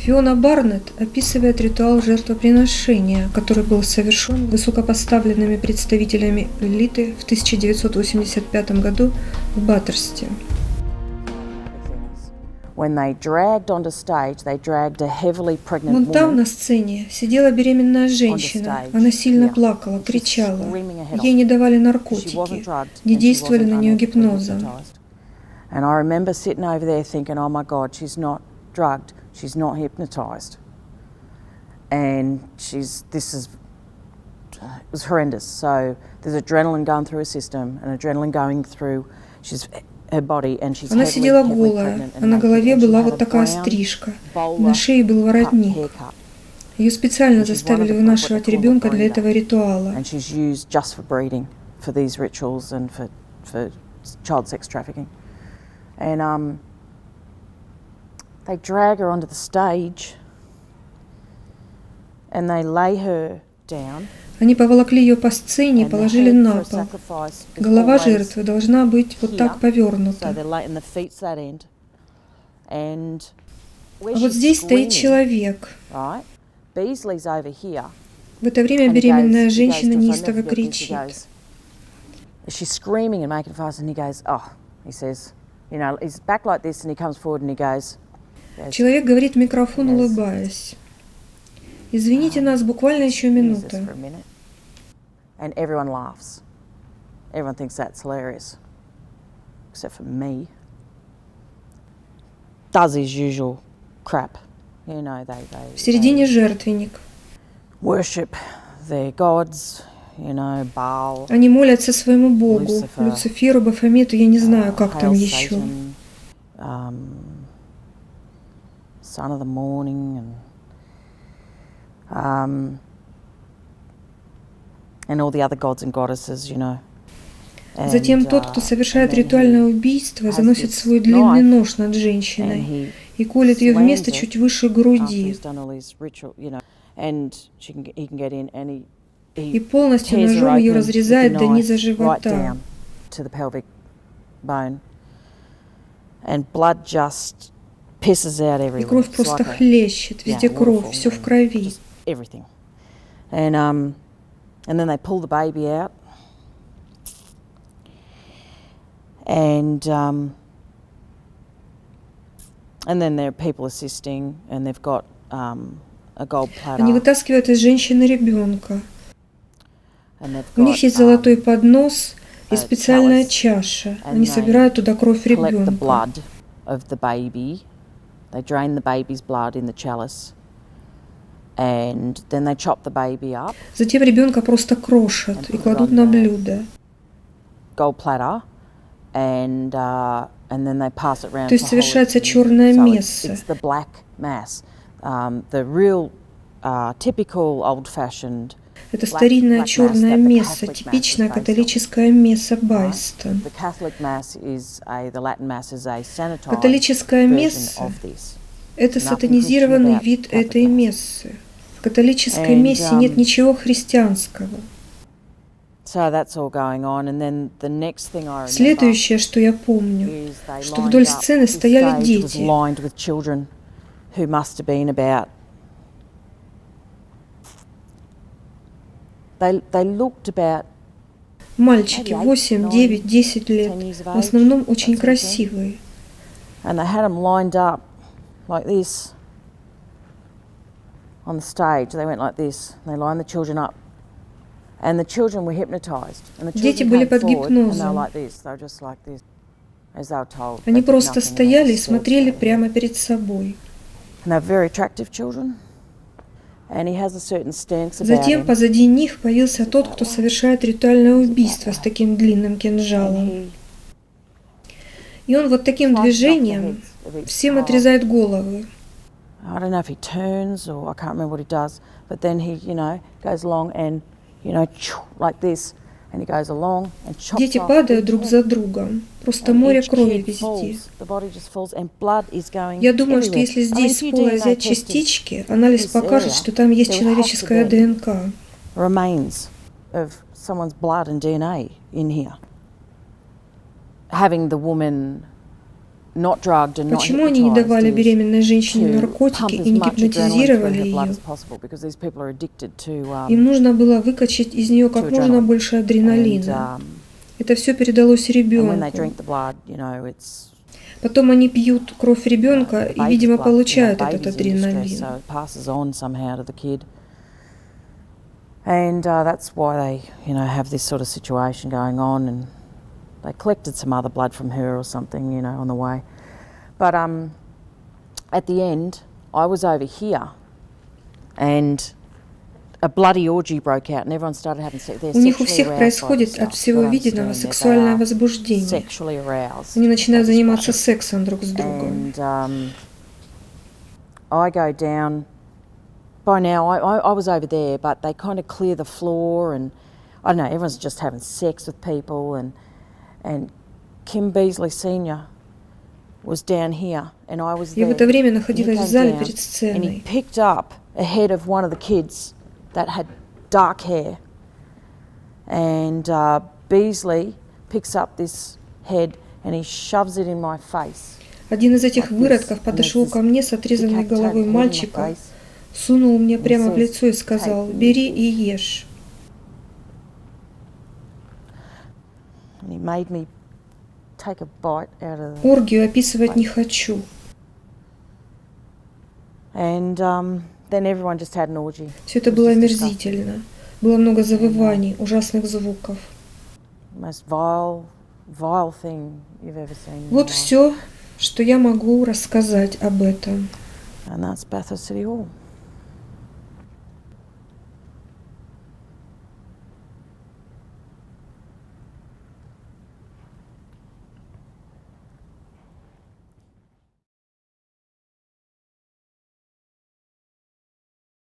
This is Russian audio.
Фиона Барнетт описывает ритуал жертвоприношения, который был совершен высокопоставленными представителями элиты в 1985 году в Баттерсте. When they dragged onto stage, they dragged a heavily pregnant Вон там woman. на сцене сидела беременная женщина. Она сильно плакала, кричала. Ей не давали наркотики, не действовали на нее гипнозом. And I remember sitting over there thinking, oh my God, she's not drugged, she's not hypnotized. And it was horrendous. So there's adrenaline going through her system and adrenaline going through her body, and she's Она сидела heavily голая, pregnant. а на голове была вот такая стрижка, на шее был воротник. Ее специально заставили вынашивать ребенка для этого ритуала. And she's used just for breeding, for these rituals and for child sex trafficking. And they drag her onto the stage and they lay her down. Они поволокли ее по сцене и положили на пол. Голова жертвы должна быть вот так повернута. А вот здесь стоит человек. В это время беременная женщина неистово кричит. Человек говорит в микрофон, улыбаясь. Извините нас, буквально еще минута. And everyone laughs. Everyone thinks that's hilarious, except for me. Does his usual crap, you know. В середине жертвенник. Worship their gods, you know, Baal. Они молятся своему богу, Люциферу, Бафомету, я не знаю, как там еще. Son of the morning and all the other gods and goddesses, you know. Затем тот, кто совершает ритуальное убийство, заносит свой длинный нож над женщиной и колет ее в место чуть выше груди. И полностью ножом ее разрезает до низа живота. И кровь просто хлещет, везде кровь, все в крови. And then they pull the baby out, and then there are people assisting, and they've got a gold platter. Они вытаскивают из женщины ребенка. У них есть золотой поднос и специальная чаша. Они собирают туда кровь ребенка. They drain the baby's blood in the chalice. And then they chop the baby up. Затем ребенка просто крошат и кладут на блюдо. Gold platter, and then they pass it around. То есть совершается черное месса. It's the black mass, the real typical old-fashioned. Это старинное черное месса, типичное католическое месса Байстон. Католическое месса – это сатанизированный вид этой мессы. В католической мессе нет ничего христианского. Следующее, что я помню, что вдоль сцены стояли дети. Мальчики 8, 9, 10 лет, в основном очень красивые. Like this on the stage. They went like this. They lined the children up, and the children were hypnotized. Дети были под гипнозом. Они просто стояли и смотрели прямо перед собой. Затем позади них появился тот, кто совершает ритуальное убийство с таким длинным кинжалом. И он вот таким движением всем отрезает головы. Дети падают друг за другом. Просто море крови везде. Я думаю, что если здесь с пола взять частички, анализ покажет, что там есть человеческая ДНК. Having the woman not drugged and not Почему они не давали hypnotised is беременной женщине to наркотики pump и as не much adrenaline through гипнотизировали her blood ее? as possible because these people are addicted to Им нужно было выкачать из нее как to можно adrenaline. больше And, адреналина. Это все передалось and when they ребенку. drink the blood, you know, it's Потом они пьют кровь ребенка the и, baby's видимо, blood, you know, получают этот baby's in distress, адреналин. so it passes on somehow to the kid. And that's why they, you know, have this sort of situation going on, and they collected some other blood from her or something, you know, on the way. But at the end, I was over here, and a bloody orgy broke out, and everyone started having sex. They're У них у sexually всех aroused by происходит this от stuff. всего You've got to виденного understand that they сексуальное are возбуждение. sexually aroused Они by начинают this заниматься stuff. сексом друг с другом. And I go down. By now, I was over there, but they kind of clear the floor, and I don't know. Everyone's just having sex with people, and Kim Beasley Senior was down here, and I was Я there. в это время And he находилась в came зале down, перед and he сценой. picked up a head of one of the kids that had dark hair, and Beasley picks up this head and he shoves it in my face. Один из этих like this. выродков And подошел there's ко мне с отрезанной decapitated головой head in my мальчика, face. сунул мне And he прямо в says, лицо и сказал: "Take «Бери и ешь». And he made me take a bite out of the... Оргию описывать не хочу. And then everyone just had an orgy. Все это It was было just омерзительно. Было много завываний, ужасных звуков. disgusting. Most vile thing you've ever seen. in Вот your life. все, что я могу рассказать об этом. And that's Bathurst City Hall.